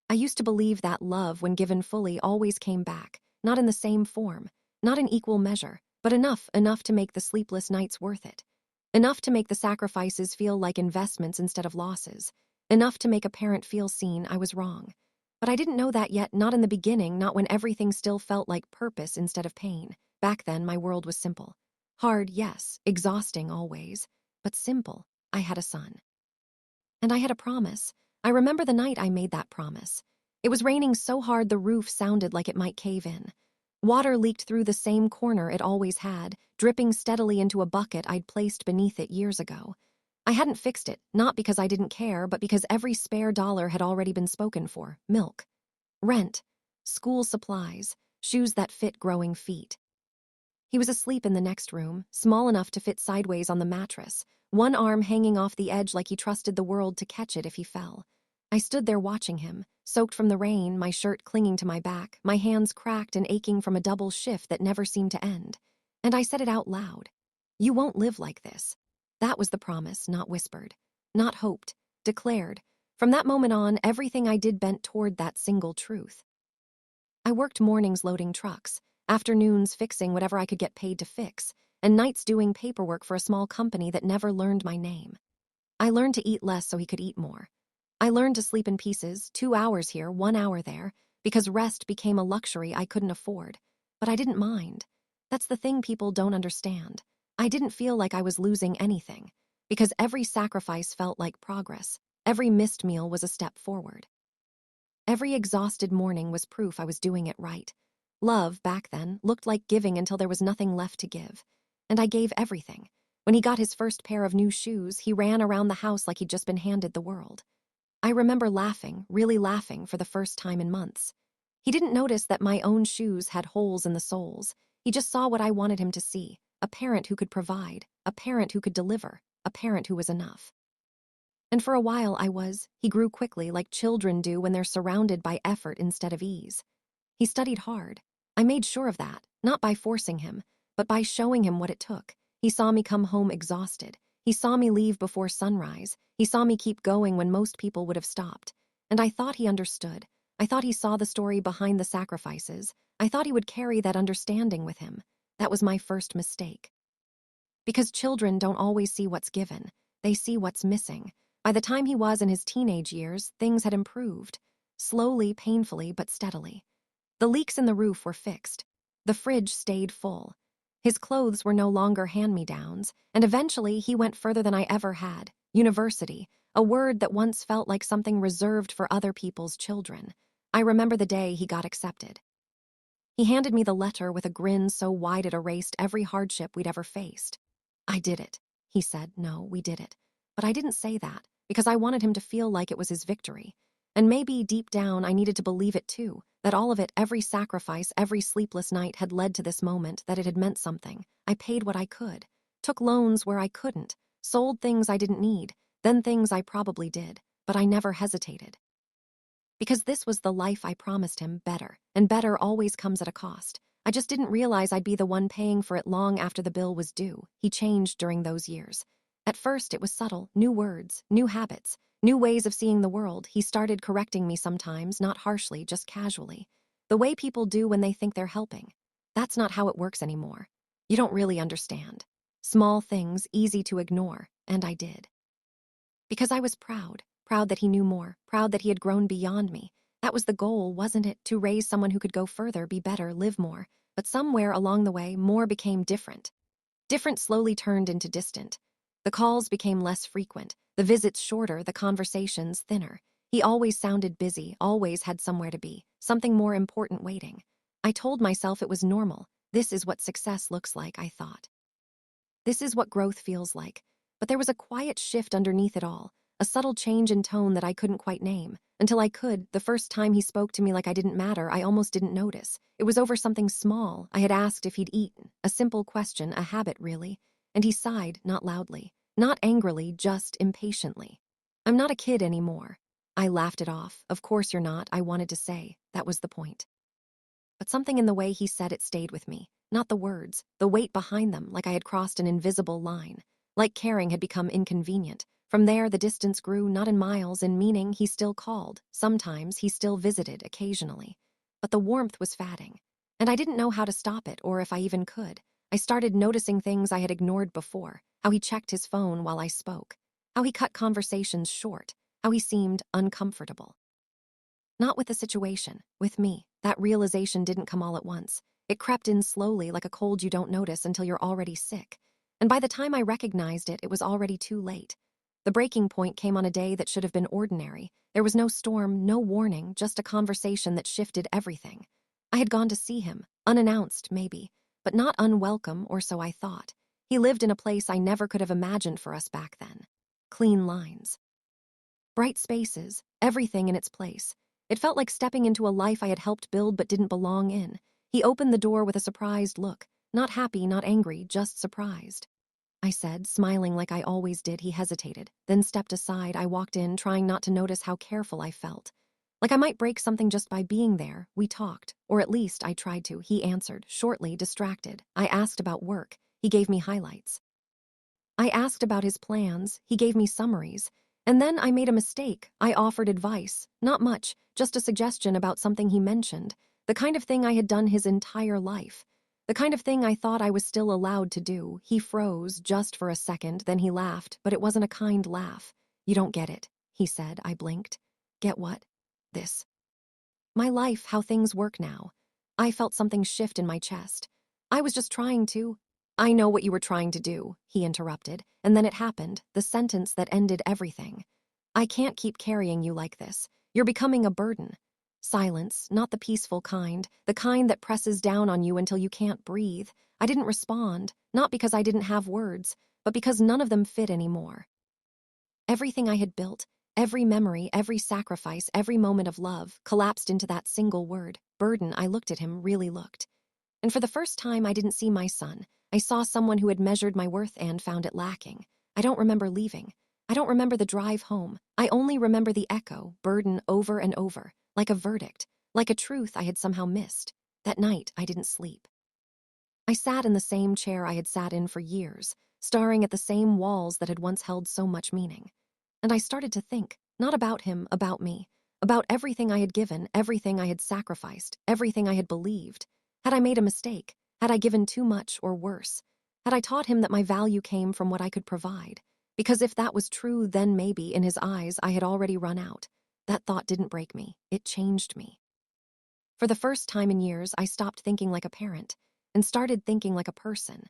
I used to believe that love, when given fully, always came back, not in the same form, not in equal measure, but enough to make the sleepless nights worth it. Enough to make the sacrifices feel like investments instead of losses. Enough to make a parent feel seen. I was wrong. But I didn't know that yet, not in the beginning, not when everything still felt like purpose instead of pain. Back then, my world was simple. Hard, yes, exhausting always, but simple. I had a son. And I had a promise. I remember the night I made that promise. It was raining so hard the roof sounded like it might cave in. Water leaked through the same corner it always had, dripping steadily into a bucket I'd placed beneath it years ago. I hadn't fixed it, not because I didn't care, but because every spare dollar had already been spoken for. Milk, rent, school supplies, shoes that fit growing feet. He was asleep in the next room, small enough to fit sideways on the mattress, one arm hanging off the edge like he trusted the world to catch it if he fell. I stood there watching him, soaked from the rain, my shirt clinging to my back, my hands cracked and aching from a double shift that never seemed to end. And I said it out loud. You won't live like this. That was the promise, not whispered, not hoped, declared. From that moment on, everything I did bent toward that single truth. I worked mornings loading trucks, afternoons fixing whatever I could get paid to fix, and nights doing paperwork for a small company that never learned my name. I learned to eat less so he could eat more. I learned to sleep in pieces, 2 hours here, 1 hour there, because rest became a luxury I couldn't afford. But I didn't mind. That's the thing people don't understand. I didn't feel like I was losing anything, because every sacrifice felt like progress. Every missed meal was a step forward. Every exhausted morning was proof I was doing it right. Love, back then, looked like giving until there was nothing left to give. And I gave everything. When he got his first pair of new shoes, he ran around the house like he'd just been handed the world. I remember laughing, really laughing, for the first time in months. He didn't notice that my own shoes had holes in the soles. He just saw what I wanted him to see, a parent who could provide, a parent who could deliver, a parent who was enough. And for a while he grew quickly, like children do when they're surrounded by effort instead of ease. He studied hard. I made sure of that, not by forcing him, but by showing him what it took. He saw me come home exhausted. He saw me leave before sunrise. He saw me keep going when most people would have stopped. And I thought he understood. I thought he saw the story behind the sacrifices. I thought he would carry that understanding with him. That was my first mistake. Because children don't always see what's given. They see what's missing. By the time he was in his teenage years, things had improved. Slowly, painfully, but steadily. The leaks in the roof were fixed. The fridge stayed full. His clothes were no longer hand-me-downs, and eventually he went further than I ever had. University, a word that once felt like something reserved for other people's children. I remember the day he got accepted. He handed me the letter with a grin so wide it erased every hardship we'd ever faced. I did it, he said. No, we did it. But I didn't say that, because I wanted him to feel like it was his victory. And maybe, deep down, I needed to believe it too, that all of it, every sacrifice, every sleepless night had led to this moment, that it had meant something. I paid what I could, took loans where I couldn't, sold things I didn't need, then things I probably did, but I never hesitated. Because this was the life I promised him, better, and better always comes at a cost. I just didn't realize I'd be the one paying for it long after the bill was due. He changed during those years. At first, it was subtle, new words, new habits, new ways of seeing the world. He started correcting me sometimes, not harshly, just casually. The way people do when they think they're helping. That's not how it works anymore. You don't really understand. Small things, easy to ignore, and I did. Because I was proud that he knew more, proud that he had grown beyond me. That was the goal, wasn't it? To raise someone who could go further, be better, live more. But somewhere along the way, more became different. Different slowly turned into distant. The calls became less frequent, the visits shorter, the conversations thinner. He always sounded busy, always had somewhere to be, something more important waiting. I told myself it was normal. This is what success looks like, I thought. This is what growth feels like. But there was a quiet shift underneath it all, a subtle change in tone that I couldn't quite name. Until I could, the first time he spoke to me like I didn't matter, I almost didn't notice. It was over something small. I had asked if he'd eaten, a simple question, a habit really. And he sighed, not loudly, not angrily, just impatiently. I'm not a kid anymore. I laughed it off. Of course you're not, I wanted to say. That was the point. But something in the way he said it stayed with me. Not the words, the weight behind them, like I had crossed an invisible line. Like caring had become inconvenient. From there, the distance grew not in miles, in meaning. He still called. Sometimes he still visited, occasionally. But the warmth was fatting. And I didn't know how to stop it, or if I even could. I started noticing things I had ignored before, how he checked his phone while I spoke, how he cut conversations short, how he seemed uncomfortable. Not with the situation, with me. That realization didn't come all at once. It crept in slowly, like a cold you don't notice until you're already sick. And by the time I recognized it, it was already too late. The breaking point came on a day that should have been ordinary. There was no storm, no warning, just a conversation that shifted everything. I had gone to see him, unannounced maybe, but not unwelcome, or so I thought. He lived in a place I never could have imagined for us back then. Clean lines. Bright spaces, everything in its place. It felt like stepping into a life I had helped build but didn't belong in. He opened the door with a surprised look. Not happy, not angry, just surprised. I said, smiling like I always did. He hesitated, then stepped aside. I walked in, trying not to notice how careful I felt. Like I might break something just by being there. We talked, or at least I tried to. He answered, shortly, distracted. I asked about work. He gave me highlights. I asked about his plans. He gave me summaries. And then I made a mistake. I offered advice. Not much, just a suggestion about something he mentioned. The kind of thing I had done his entire life. The kind of thing I thought I was still allowed to do. He froze just for a second, then he laughed, but it wasn't a kind laugh. You don't get it, he said. I blinked. Get what? This. My life, how things work now. I felt something shift in my chest. I was just trying to. I know what you were trying to do, he interrupted, and then it happened, the sentence that ended everything. I can't keep carrying you like this. You're becoming a burden. Silence, not the peaceful kind, the kind that presses down on you until you can't breathe. I didn't respond, not because I didn't have words, but because none of them fit anymore. Everything I had built, every memory, every sacrifice, every moment of love, collapsed into that single word, burden. I looked at him, really looked. And for the first time, I didn't see my son. I saw someone who had measured my worth and found it lacking. I don't remember leaving. I don't remember the drive home. I only remember the echo, burden over and over, like a verdict, like a truth I had somehow missed. That night, I didn't sleep. I sat in the same chair I had sat in for years, staring at the same walls that had once held so much meaning. And I started to think, not about him, about me, about everything I had given, everything I had sacrificed, everything I had believed. Had I made a mistake? Had I given too much, or worse? Had I taught him that my value came from what I could provide? Because if that was true, then maybe, in his eyes, I had already run out. That thought didn't break me. It changed me. For the first time in years, I stopped thinking like a parent and started thinking like a person.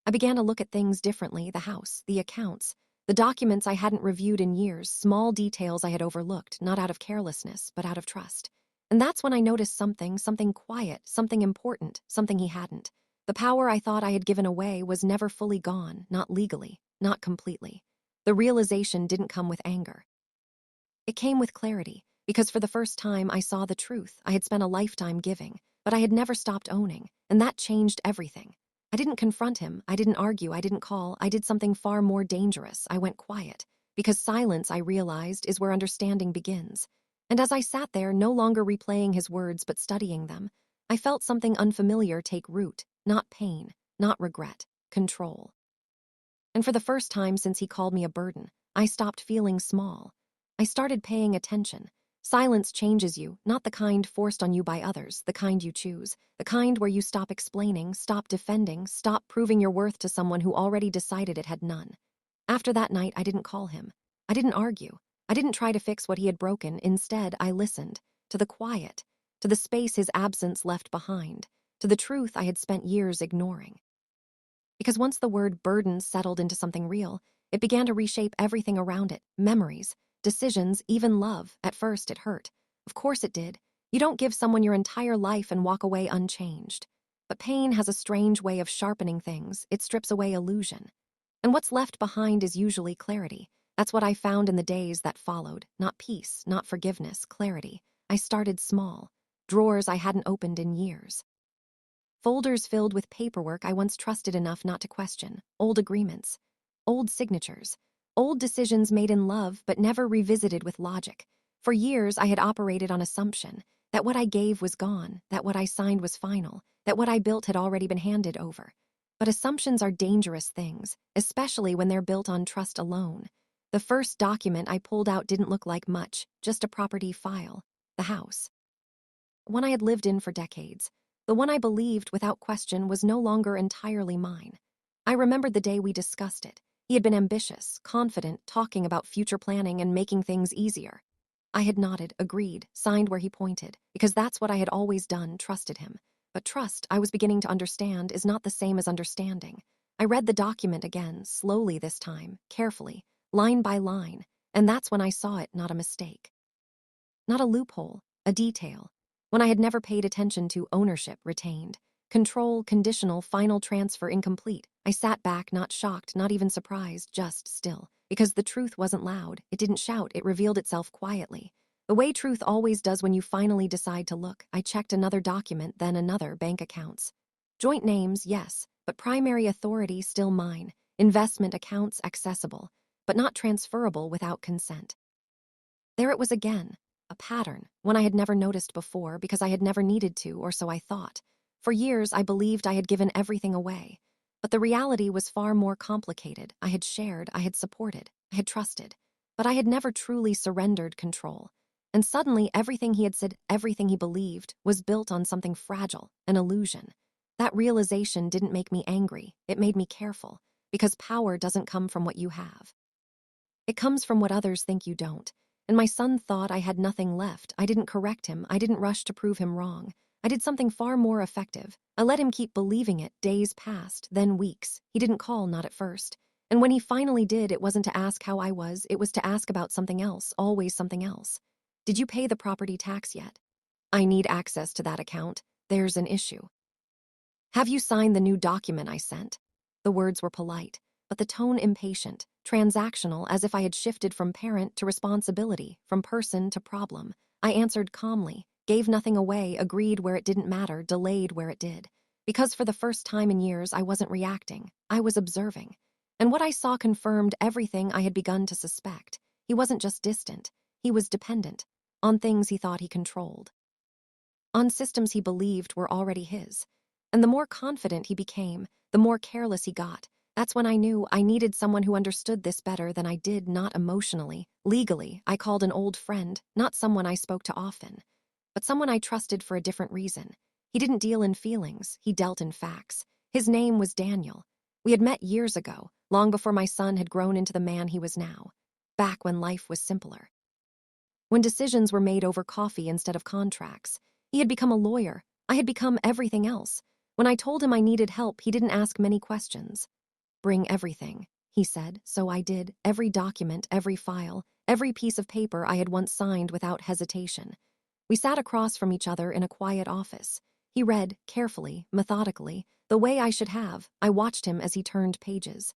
I began to look at things differently, the house, the accounts, the documents I hadn't reviewed in years, small details I had overlooked, not out of carelessness, but out of trust. And that's when I noticed something quiet, something important, something he hadn't. The power I thought I had given away was never fully gone, not legally, not completely. The realization didn't come with anger. It came with clarity, because for the first time I saw the truth I had spent a lifetime giving, but I had never stopped owning, and that changed everything. I didn't confront him, I didn't argue, I didn't call, I did something far more dangerous. I went quiet, because silence, I realized, is where understanding begins. And as I sat there, no longer replaying his words but studying them, I felt something unfamiliar take root, not pain, not regret, control. And for the first time since he called me a burden, I stopped feeling small. I started paying attention. Silence changes you, not the kind forced on you by others, the kind you choose, the kind where you stop explaining, stop defending, stop proving your worth to someone who already decided it had none. After that night, I didn't call him. I didn't argue. I didn't try to fix what he had broken. Instead, I listened to the quiet, to the space his absence left behind, to the truth I had spent years ignoring. Because once the word burden settled into something real, it began to reshape everything around it, memories, decisions, even love. At first, it hurt. Of course it did. You don't give someone your entire life and walk away unchanged. But pain has a strange way of sharpening things. It strips away illusion. And what's left behind is usually clarity. That's what I found in the days that followed. Not peace, not forgiveness, clarity. I started small. Drawers I hadn't opened in years. Folders filled with paperwork I once trusted enough not to question. Old agreements. Old signatures. Old decisions made in love but never revisited with logic. For years I had operated on assumption that what I gave was gone, that what I signed was final, that what I built had already been handed over. But assumptions are dangerous things, especially when they're built on trust alone. The first document I pulled out didn't look like much, just a property file. The house. One I had lived in for decades. The one I believed, without question, was no longer entirely mine. I remembered the day we discussed it. He had been ambitious, confident, talking about future planning and making things easier. I had nodded, agreed, signed where he pointed, because that's what I had always done, trusted him. But trust, I was beginning to understand, is not the same as understanding. I read the document again, slowly this time, carefully, line by line, and that's when I saw it, not a mistake. Not a loophole, a detail. When I had never paid attention to ownership retained, control conditional, final transfer incomplete, I sat back, not shocked, not even surprised, just still. Because the truth wasn't loud, it didn't shout, it revealed itself quietly. The way truth always does when you finally decide to look. I checked another document, then another, bank accounts. Joint names, yes, but primary authority still mine. Investment accounts accessible, but not transferable without consent. There it was again. A pattern, one I had never noticed before because I had never needed to, or so I thought. For years, I believed I had given everything away. But the reality was far more complicated. I had shared, I had supported, I had trusted. But I had never truly surrendered control. And suddenly, everything he had said, everything he believed, was built on something fragile, an illusion. That realization didn't make me angry. It made me careful. Because power doesn't come from what you have. It comes from what others think you don't. And my son thought I had nothing left. I didn't correct him. I didn't rush to prove him wrong. I did something far more effective. I let him keep believing it. Days passed, then weeks. He didn't call, not at first. And when he finally did, it wasn't to ask how I was. It was to ask about something else, always something else. Did you pay the property tax yet? I need access to that account. There's an issue. Have you signed the new document I sent? The words were polite, but the tone impatient, transactional, as if I had shifted from parent to responsibility, from person to problem. I answered calmly, gave nothing away, agreed where it didn't matter, delayed where it did. Because for the first time in years, I wasn't reacting. I was observing. And what I saw confirmed everything I had begun to suspect. He wasn't just distant. He was dependent. On things he thought he controlled. On systems he believed were already his. And the more confident he became, the more careless he got. That's when I knew I needed someone who understood this better than I did, not emotionally. Legally, I called an old friend, not someone I spoke to often, but someone I trusted for a different reason. He didn't deal in feelings, he dealt in facts. His name was Daniel. We had met years ago, long before my son had grown into the man he was now. Back when life was simpler. When decisions were made over coffee instead of contracts. He had become a lawyer. I had become everything else. When I told him I needed help, he didn't ask many questions. Bring everything, he said, so I did. Every document, every file, every piece of paper I had once signed without hesitation. We sat across from each other in a quiet office. He read, carefully, methodically, the way I should have. I watched him as he turned pages.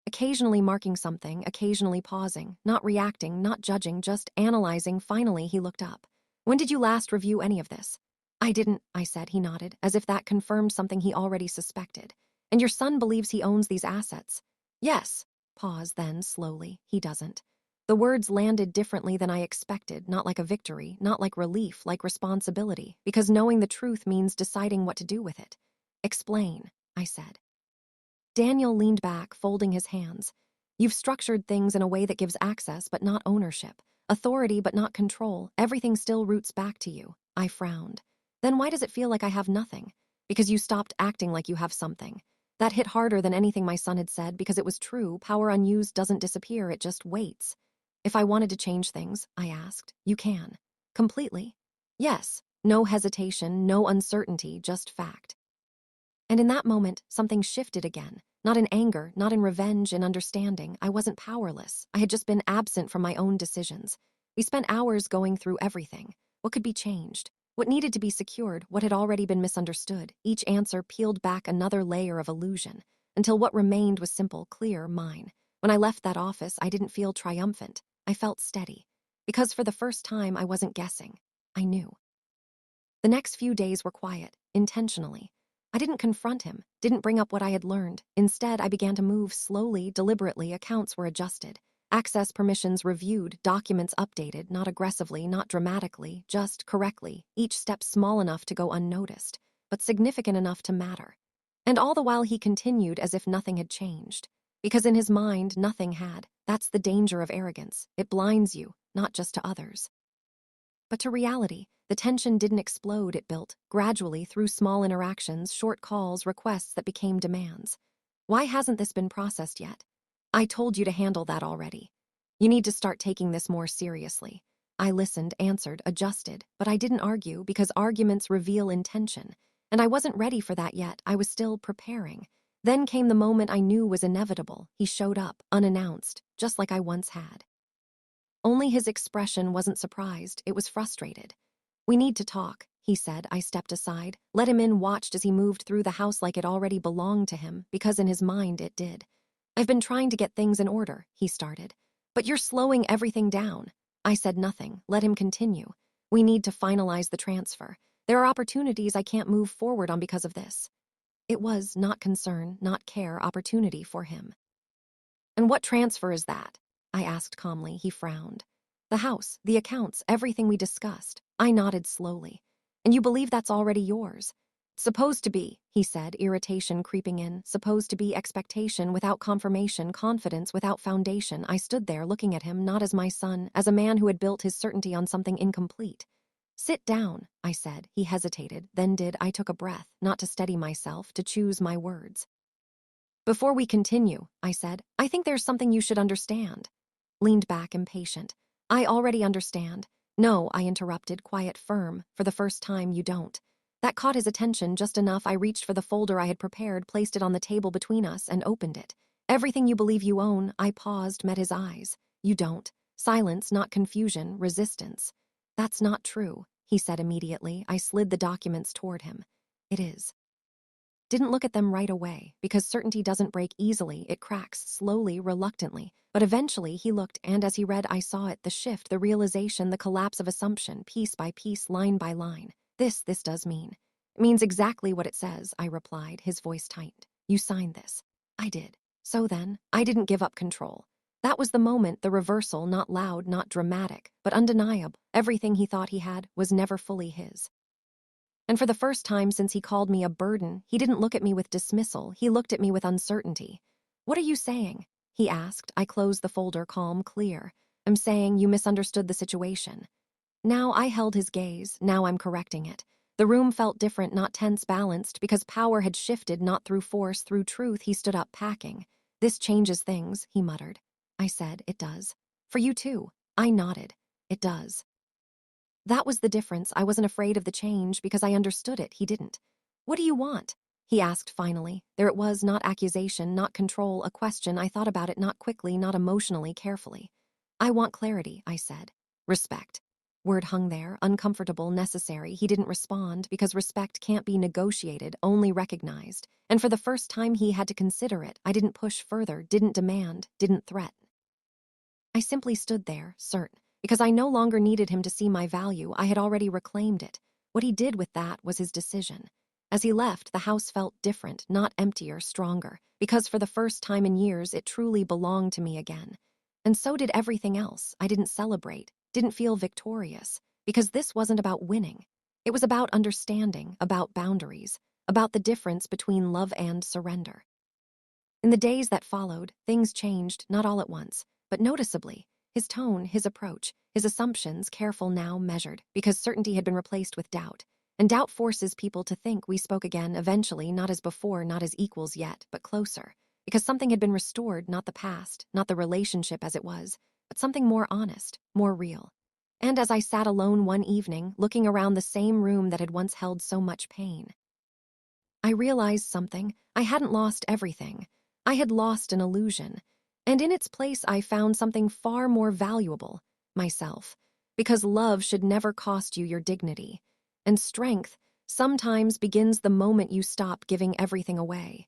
Occasionally marking something, occasionally pausing, not reacting, not judging, just analyzing. Finally, he looked up. When did you last review any of this? I didn't, I said. He nodded, as if that confirmed something he already suspected. And your son believes he owns these assets? Yes. Pause, then, slowly. He doesn't. The words landed differently than I expected, not like a victory, not like relief, like responsibility, because knowing the truth means deciding what to do with it. Explain, I said. Daniel leaned back, folding his hands. You've structured things in a way that gives access but not ownership, authority but not control. Everything still roots back to you. I frowned. Then why does it feel like I have nothing? Because you stopped acting like you have something. That hit harder than anything my son had said because it was true. Power unused doesn't disappear, it just waits. If I wanted to change things, I asked, you can. Completely. Yes. No hesitation, no uncertainty, just fact. And in that moment, something shifted again. Not in anger, not in revenge, in understanding. I wasn't powerless. I had just been absent from my own decisions. We spent hours going through everything. What could be changed? What needed to be secured? What had already been misunderstood? Each answer peeled back another layer of illusion, until what remained was simple, clear, mine. When I left that office, I didn't feel triumphant. I felt steady. Because for the first time, I wasn't guessing. I knew. The next few days were quiet, intentionally. I didn't confront him, didn't bring up what I had learned. Instead, I began to move slowly, deliberately. Accounts were adjusted. Access permissions reviewed, documents updated, not aggressively, not dramatically, just correctly, each step small enough to go unnoticed, but significant enough to matter. And all the while he continued as if nothing had changed. Because in his mind, nothing had. That's the danger of arrogance. It blinds you, not just to others, but to reality. The tension didn't explode, it built, gradually through small interactions, short calls, requests that became demands. Why hasn't this been processed yet? I told you to handle that already. You need to start taking this more seriously. I listened, answered, adjusted, but I didn't argue because arguments reveal intention. And I wasn't ready for that yet. I was still preparing. Then came the moment I knew was inevitable. He showed up, unannounced, just like I once had. Only his expression wasn't surprised, it was frustrated. "We need to talk," he said. I stepped aside, let him in, watched as he moved through the house like it already belonged to him, because in his mind it did. "I've been trying to get things in order," he started. "But you're slowing everything down." I said nothing, let him continue. "We need to finalize the transfer. There are opportunities I can't move forward on because of this." It was not concern, not care, opportunity for him. "And what transfer is that?" I asked calmly. He frowned. "The house, the accounts, everything we discussed." I nodded slowly. "And you believe that's already yours?" "Supposed to be," he said, irritation creeping in. Supposed to be, expectation without confirmation, confidence without foundation. I stood there looking at him, not as my son, as a man who had built his certainty on something incomplete. "Sit down," I said. He hesitated, then did. I took a breath, not to steady myself, to choose my words. "Before we continue," I said, "I think there's something you should understand." Leaned back, impatient. "I already understand." "No," I interrupted, quiet, firm. "For the first time, you don't." That caught his attention just enough. I reached for the folder I had prepared, placed it on the table between us, and opened it. "Everything you believe you own." I paused, met his eyes. "You don't." Silence, not confusion, resistance. "That's not true," he said immediately. I slid the documents toward him. "It is." Didn't look at them right away, because certainty doesn't break easily, it cracks, slowly, reluctantly. But eventually he looked, and as he read I saw it, the shift, the realization, the collapse of assumption, piece by piece, line by line. This does mean." "It means exactly what it says," I replied, his voice tightened. "You signed this." I did. So then, I didn't give up control. That was the moment, the reversal, not loud, not dramatic, but undeniable. Everything he thought he had was never fully his. And for the first time since he called me a burden, he didn't look at me with dismissal, he looked at me with uncertainty. "What are you saying?" he asked. I closed the folder, calm, clear. "I'm saying you misunderstood the situation." Now I held his gaze, now I'm correcting it. The room felt different, not tense, balanced, because power had shifted, not through force, through truth. He stood up, packing. "This changes things," he muttered. I said, "It does." "For you too." I nodded. "It does." That was the difference. I wasn't afraid of the change because I understood it. He didn't. "What do you want?" he asked finally. There it was, not accusation, not control, a question. I thought about it, not quickly, not emotionally, carefully. "I want clarity," I said. "Respect." Word hung there, uncomfortable, necessary. He didn't respond because respect can't be negotiated, only recognized. And for the first time he had to consider it. I didn't push further, didn't demand, didn't threaten. I simply stood there, certain, because I no longer needed him to see my value. I had already reclaimed it. What he did with that was his decision. As he left, the house felt different, not emptier, stronger, because for the first time in years, it truly belonged to me again. And so did everything else. I didn't celebrate, didn't feel victorious, because this wasn't about winning. It was about understanding, about boundaries, about the difference between love and surrender. In the days that followed, things changed, not all at once, but noticeably. His tone, his approach, his assumptions, careful now, measured, because certainty had been replaced with doubt. And doubt forces people to think. We spoke again, eventually, not as before, not as equals yet, but closer. Because something had been restored, not the past, not the relationship as it was, but something more honest, more real. And as I sat alone one evening, looking around the same room that had once held so much pain, I realized something. I hadn't lost everything. I had lost an illusion. And in its place, I found something far more valuable, myself. Because love should never cost you your dignity. And strength sometimes begins the moment you stop giving everything away.